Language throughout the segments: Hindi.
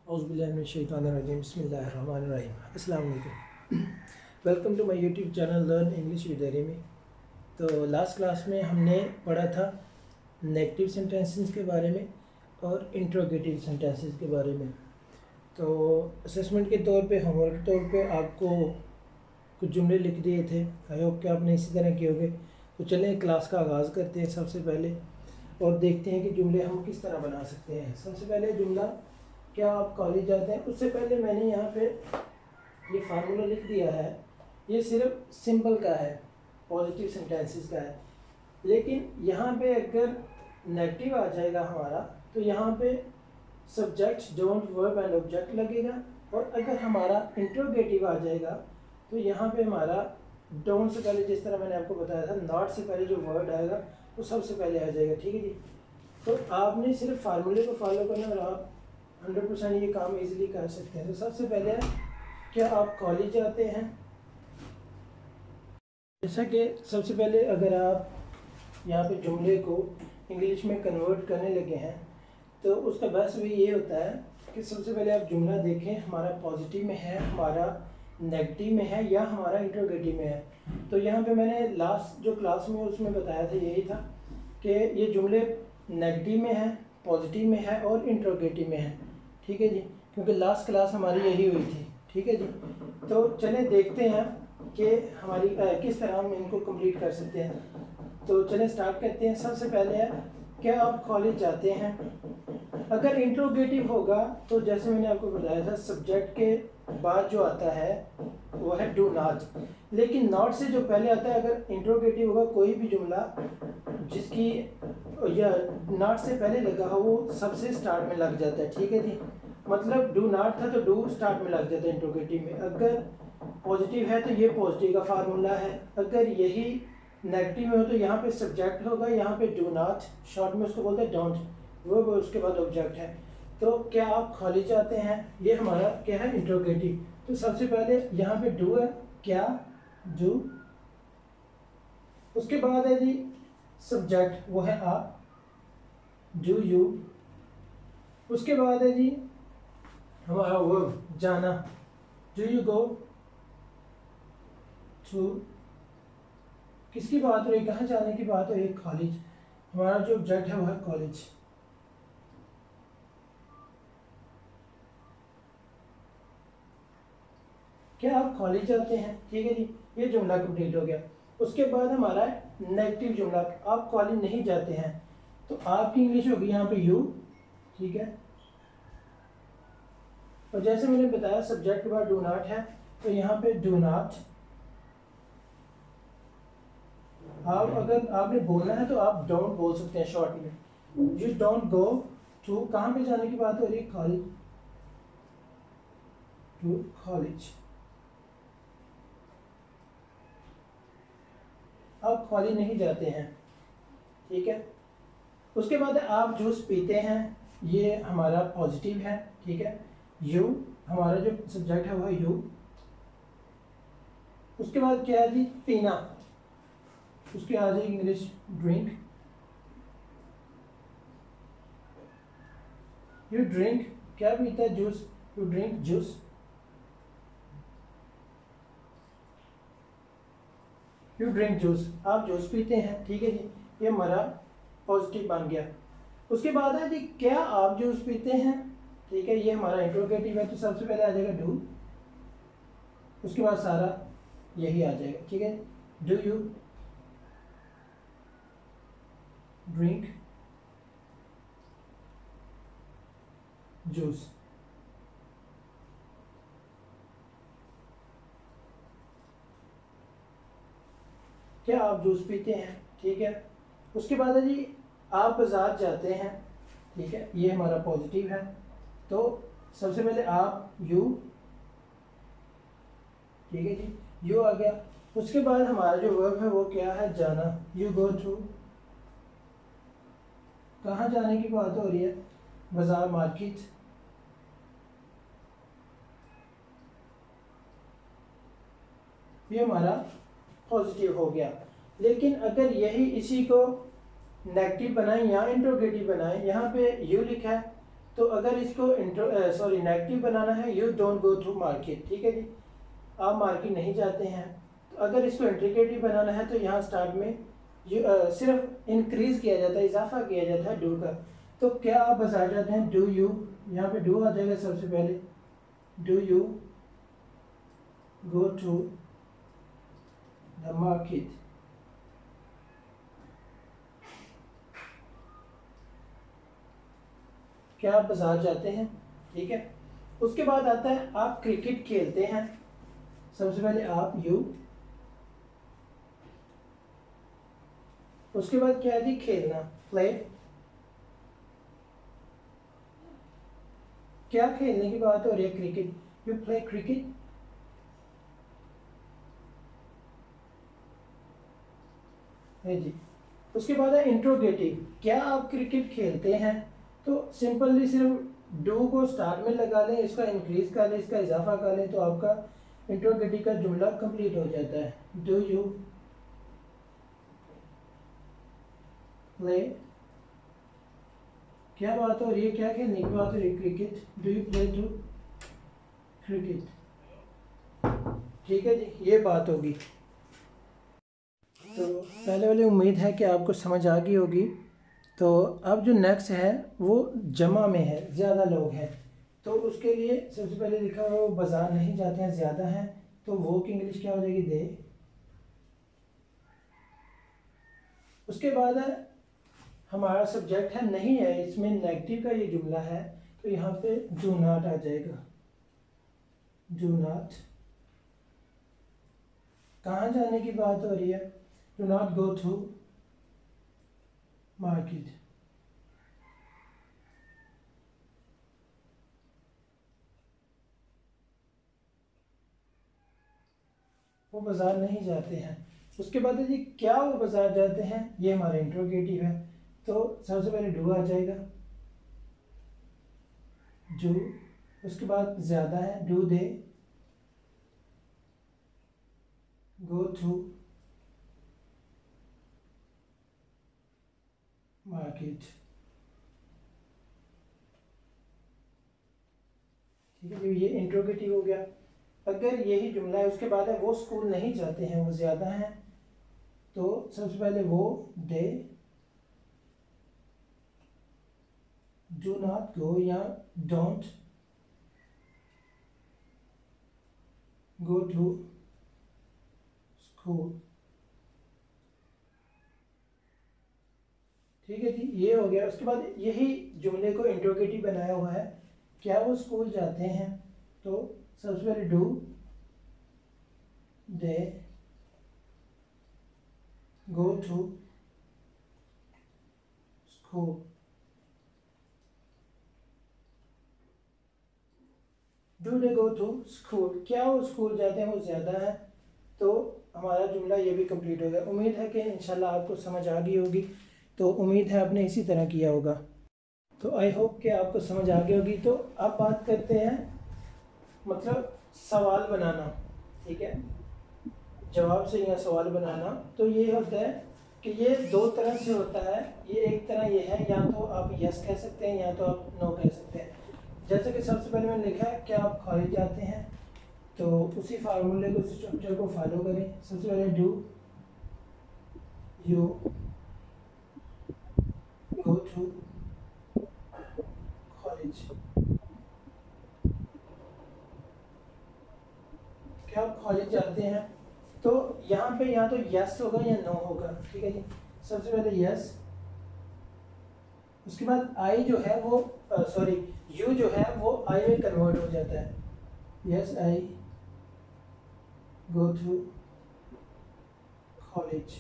औज़ुबिल्लाहिमिनश्शैतानिर्रजीम बिस्मिल्लाहिर्रहमानिर्रहीम। अस्सलाम वालेकुम। Welcome to my YouTube channel learn English with Armi. तो लास्ट क्लास में हमने पढ़ा था नेगेटिव सेंटेंसेस के बारे में और इंट्रोगेटिव सेंटेंसेस के बारे में। तो असेसमेंट के तौर पे, होमवर्क के तौर पे आपको कुछ जुमले लिख दिए थे। आई होप कि आपने इसी तरह किए होंगे। तो चलें क्लास का आगाज़ करते हैं सबसे पहले और देखते हैं कि जुमले हम किस तरह बना सकते हैं। सबसे पहले जुमला, क्या आप कॉलेज जाते हैं। उससे पहले मैंने यहाँ पे ये फार्मूला लिख दिया है। ये सिर्फ सिंपल का है, पॉजिटिव सेंटेंसेस का है। लेकिन यहाँ पे अगर नेगेटिव आ जाएगा हमारा, तो यहाँ पे subject, don't, verb and object लगेगा। और अगर हमारा इंट्रोगेटिव आ जाएगा तो यहाँ पे हमारा डोंट से पहले, जिस तरह मैंने आपको बताया था, नॉट से पहले जो वर्ड आएगा वो सबसे पहले आ जाएगा। ठीक है जी। तो आपने सिर्फ फार्मूले को फॉलो करना और आप 100% ये काम इजीली कर सकते हैं। तो सबसे पहले, क्या आप कॉलेज जाते हैं। जैसा कि सबसे पहले अगर आप यहाँ पे जुमले को इंग्लिश में कन्वर्ट करने लगे हैं तो उसका बेस्ट वे ये होता है कि सबसे पहले आप जुमला देखें, हमारा पॉजिटिव में है, हमारा नेगेटिव में है या हमारा इंट्रोगेटिव में है। तो यहाँ पे मैंने लास्ट जो क्लास में उसमें बताया था, यही था कि ये जुमले नेगेटिव में है, पॉजिटिव में है और इंट्रोगेटिव में है। ठीक है जी, क्योंकि लास्ट क्लास हमारी यही हुई थी। ठीक है जी। तो चलें देखते हैं कि हमारी किस तरह हम इनको कंप्लीट कर सकते हैं। तो चलें स्टार्ट करते हैं। सबसे पहले है, क्या आप कॉलेज जाते हैं। अगर इंट्रोगेटिव होगा तो जैसे मैंने आपको बताया था, सब्जेक्ट के बाद जो आता है वो है डू नॉट। लेकिन नॉट से जो पहले आता है, अगर इंट्रोगेटिव होगा कोई भी जुमला जिसकी या नॉट से पहले लगा हो, वो सबसे स्टार्ट में लग जाता है। ठीक है जी। मतलब डू नॉट था तो डू स्टार्ट में लग जाता है इंट्रोगेटिव में। अगर पॉजिटिव है तो ये पॉजिटिव का फार्मूला है। अगर यही नेगेटिव में हो तो यहाँ पे सब्जेक्ट होगा, यहाँ पे डू नॉट, शॉर्ट में उसको बोलते हैं डोंट, वो उसके बाद ऑब्जेक्ट है। तो क्या आप कॉलेज जाते हैं, ये हमारा क्या है, इंट्रोगेटिव। तो सबसे पहले यहाँ पे डू है, क्या, डू। उसके बाद है जी सब्जेक्ट, वो है आप, डू यू। उसके बाद है जी हमारा वर्ब, जाना, डू यू गो टू। किसकी बात हो रही, कहाँ जाने की बात हो रही, कॉलेज। हमारा जो ऑब्जेक्ट है वो है कॉलेज। क्या आप कॉलेज जाते हैं। ठीक है जी, ये जुमला कंप्लीट हो गया। उसके बाद हमारा नेगेटिव जुमला, आप कॉलेज नहीं जाते हैं। तो आपकी इंग्लिश होगी यहाँ पे यू। ठीक है। और जैसे मैंने बताया सब्जेक्ट के बाद डू नॉट है, तो यहाँ पे डू नॉट। आप अगर आपने बोलना है तो आप डोंट बोल सकते हैं शॉर्ट में। यू डोंट गो टू, कहाँ पे जाने की बात हो रही है, कॉलेज, टू कॉलेज। आप कॉलेज नहीं जाते हैं। ठीक है। उसके बाद आप जूस पीते हैं, ये हमारा पॉजिटिव है। ठीक है। यू, हमारा जो सब्जेक्ट है वो है यू। उसके बाद क्या है जी, पीना, उसके आ जाएगी इंग्लिश ड्रिंक। यू ड्रिंक, क्या पीता है, juice, you drink juice. You drink juice, आप जूस पीते हैं। ठीक है जी, ये हमारा पॉजिटिव बन गया। उसके बाद है जी, क्या आप जूस पीते हैं। ठीक है, ये हमारा इंट्रोगेटिव है। तो सबसे पहले आ जाएगा डू, उसके बाद सारा यही आ जाएगा। ठीक है, डू यू ड्रिंक जूस। क्या आप जूस पीते हैं। ठीक है। उसके बाद है जी, आप बाजार जाते हैं। ठीक है, ये हमारा पॉजिटिव है। तो सबसे पहले आप, यू। ठीक है जी, यू आ गया। उसके बाद हमारा जो वर्ब है वो क्या है, जाना, यू गो टू। कहाँ जाने की बात हो रही है, बाजार, मार्केट। ये हमारा पॉजिटिव हो गया। लेकिन अगर यही इसी को नेगेटिव बनाएं या इंट्रोगेटिव बनाएं, यहाँ पे यू लिखा है तो अगर इसको नेगेटिव बनाना है, you don't go to market, ठीक है जी, आप मार्केट नहीं जाते हैं। तो अगर इसको इंट्रिकेटिव बनाना है तो यहाँ स्टार्ट में सिर्फ इंक्रीज किया जाता है, इजाफा किया जाता है डू का। तो क्या आप बाजार जाते हैं, डू यू, यहाँ पे डू आ जाएगा सबसे पहले, do you go to the market. क्या आप बाजार जाते हैं, ठीक है। उसके बाद आता है आप क्रिकेट खेलते हैं, सबसे पहले आप यू, उसके बाद क्या है जी खेलना, प्ले। क्या खेलने की बात हो रही है, क्रिकेट, यू प्ले क्रिकेट, है जी। उसके बाद है इंट्रोगेटिव, क्या आप क्रिकेट खेलते हैं, तो सिंपली सिर्फ डू को स्टार्ट में लगा लें, इसका इंक्रीज कर लें, इसका इजाफा कर लें, तो आपका इंट्रोगेटिव का जुमला कंप्लीट हो जाता है। डू यू प्ले, क्या बात हो रही है, क्या खेलने की बात हो रही है, cricket, do you play to cricket, ठीक है जी, ये बात होगी। तो पहले वाली उम्मीद है कि आपको समझ आ गई होगी। तो अब जो नेक्स्ट है वो जमा में है, ज़्यादा लोग हैं, तो उसके लिए सबसे पहले लिखा हुआ वो बाजार नहीं जाते हैं, ज़्यादा हैं, तो वो की इंग्लिश क्या हो जाएगी, दे। उसके बाद है हमारा सब्जेक्ट है नहीं है, इसमें नेगेटिव का ये जुमला है, तो यहाँ पे डू नॉट आ जाएगा, डू नॉट। कहाँ जाने की बात हो रही है, do not go to market. वो बाजार नहीं जाते हैं। उसके बाद है जी क्या वो बाजार जाते हैं, ये हमारा इंट्रोगेटिव है, तो सबसे पहले डू आ जाएगा, डू। उसके बाद ज़्यादा है, do they go to market, ठीक है जी, ये इंट्रोगेटिव हो गया। अगर यही जुमला है, उसके बाद है वो स्कूल नहीं जाते हैं, वो ज़्यादा हैं, तो सबसे पहले वो दे डू नॉट गो या डोंट गो टू स्कूल, ठीक है जी, ये हो गया। उसके बाद यही जुमले को इंट्रोगेटिव बनाया हुआ है, क्या वो स्कूल जाते हैं, तो सबसे पहले do they go to school, do they go to school, क्या वो स्कूल जाते हैं, वो ज़्यादा है, तो हमारा जुमला ये भी कंप्लीट हो गया। उम्मीद है कि इंशाल्लाह आपको समझ आ गई होगी, तो उम्मीद है आपने इसी तरह किया होगा। तो आई होप कि आपको समझ आ गई होगी। तो अब बात करते हैं मतलब सवाल बनाना, ठीक है, जवाब से या सवाल बनाना। तो ये होता है कि ये दो तरह से होता है, ये एक तरह ये है, या तो आप यस कह सकते हैं या तो आप नो कह सकते हैं। जैसे कि सबसे पहले मैंने लिखा है क्या आप कॉलेज जाते हैं, तो उसी फार्मूले को, उसी स्ट्रक्चर को फॉलो करें। सबसे पहले do you go to college, क्या आप कॉलेज जाते हैं, तो यहाँ पे या तो यस होगा या नो होगा, ठीक है जी। सबसे पहले यस, उसके बाद आई जो है वो यू जो है वो आई में कन्वर्ट हो जाता है, yes I go to college,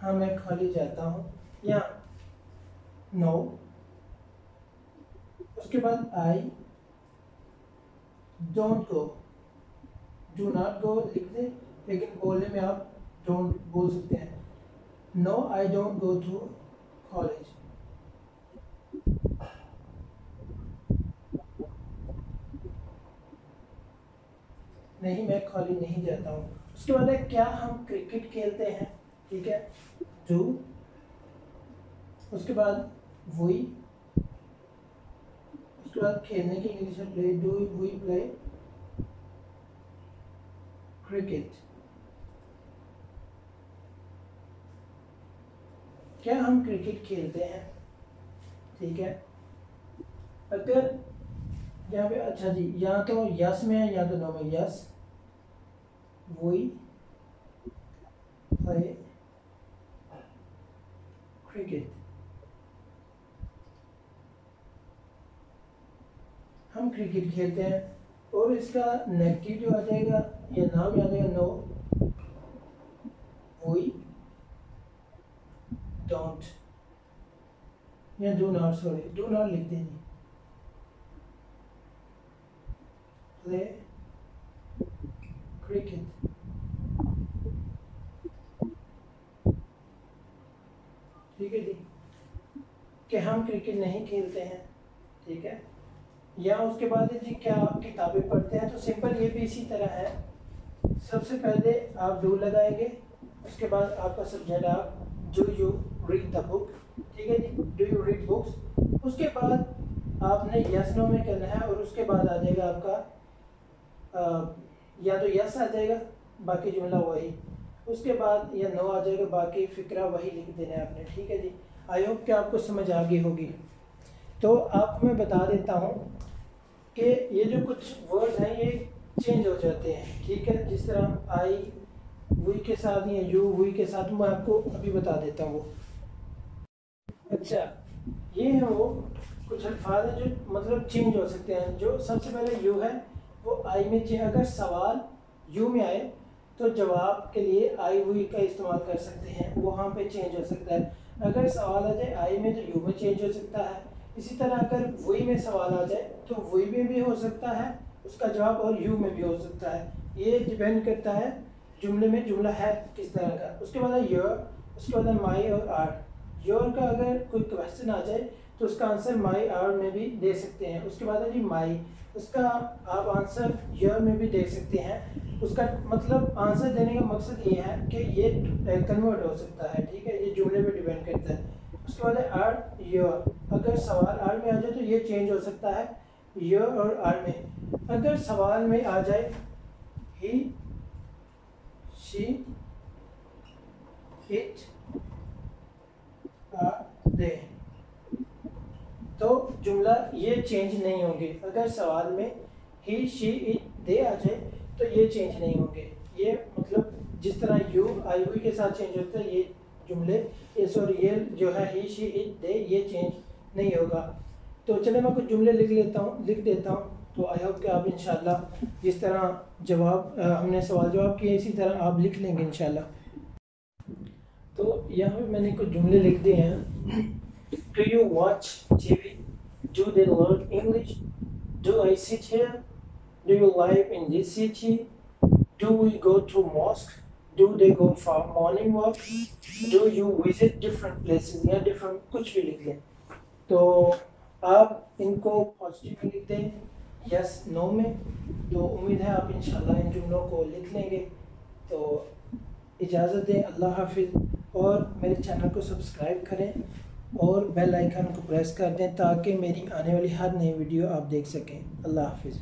हाँ मैं कॉलेज जाता हूँ, या नो। उसके बाद I don't go, do not go लिख दे, लेकिन बोलने में आप डोंट बोल सकते हैं, no I don't go to college. नहीं मैं कॉलेज नहीं जाता हूँ। उसके बाद है क्या हम क्रिकेट खेलते हैं, ठीक है, डू उसके बाद वही, उसके बाद खेलने की इंग्लिश है play, do we play cricket. क्या हम क्रिकेट खेलते हैं, ठीक है। अगर यहाँ पे अच्छा जी, या तो यस में है या तो नो में। यस वी प्ले क्रिकेट, हम क्रिकेट खेलते हैं। और इसका नेगेटिव जो आ जाएगा या नाम आ जाएगा, नो वी डोंट, या do not, sorry do not लिख देंगे, प्ले क्रिकेट। ठीक है जी, कि हम क्रिकेट नहीं खेलते हैं, ठीक है। या उसके बाद जी क्या आप किताबें पढ़ते हैं, तो सिंपल ये भी इसी तरह है। सबसे पहले आप डू लगाएंगे, उसके बाद आपका सब्जेक्ट आप do you read the book, ठीक है जी, डू यू रीड बुक्स। उसके बाद आपने यस नो में करना है, और उसके बाद आ जाएगा आपका या तो यस आ जाएगा, बाकी जुमला वही, उसके बाद या नो आ जाएगा, बाकी फिक्रा वही लिख देना है आपने, ठीक है जी। आई होप कि आपको समझ आ गई होगी। तो आपको मैं बता देता हूँ कि ये जो कुछ वर्ड्स हैं ये चेंज हो जाते हैं, ठीक है। जिस तरह आई वी के साथ या यू वी के साथ, मैं आपको अभी बता देता हूँ। अच्छा, ये है वो कुछ अल्फाज हैं जो मतलब चेंज हो सकते हैं। जो सबसे पहले यू है वो आई में चेंज, अगर सवाल यू में आए तो जवाब के लिए आई वी का इस्तेमाल कर सकते हैं, वहाँ पे चेंज हो सकता है। अगर सवाल आ जाए आई में तो यू में चेंज हो सकता है। इसी तरह अगर वही में सवाल आ जाए तो वही में भी हो सकता है उसका जवाब, और यू में भी हो सकता है। ये डिपेंड करता है जुमले में जुमला है किस तरह का। उसके बाद है योर, उसके बाद है माई और आर। योर का अगर कोई क्वेश्चन आ जाए तो उसका आंसर माई आर में भी दे सकते हैं। उसके बाद है जी माई, उसका आप आंसर योर में भी दे सकते हैं। उसका मतलब आंसर देने का मकसद ये है कि ये कन्वर्ट हो सकता है, ठीक है, ये जुमले पे डिपेंड करता है। उसके बाद है आर योर, अगर सवाल आर में आ जाए तो ये चेंज हो सकता है योर और आर में। अगर सवाल में आ जाए ही शी इट दे, तो जुमला ये चेंज नहीं होंगे। अगर सवाल में ही शी इट दे आ जाए तो ये चेंज नहीं होंगे। ये मतलब जिस तरह यू आई हुई के साथ चेंज होता है, ये जुमले ये सॉरी ये जो है ही शी इट दे, ये चेंज नहीं होगा। तो चले मैं कुछ जुमले लिख देता हूँ। तो आई होप कि आप इंशाल्लाह जिस तरह जवाब हमने सवाल जवाब किए इसी तरह आप लिख लेंगे इंशाल्लाह। तो यहाँ पे मैंने कुछ जुमले लिख दिए हैं। Do you watch TV? Do they learn English? Do I sit here? Do you live in this city? Do we go to mosque? Do they go for morning walk? Do you visit different places? या different कुछ भी लिख लें। तो आप इनको पॉजिटिव में लिख दें, यस नो में। तो उम्मीद है आप इंशाल्लाह इन जुमलों को लिख लेंगे। तो इजाज़त दें, अल्लाह हाफिज़। और मेरे चैनल को सब्सक्राइब करें और बेल आइकन को प्रेस कर दें ताकि मेरी आने वाली हर नई वीडियो आप देख सकें। अल्लाह हाफिज़।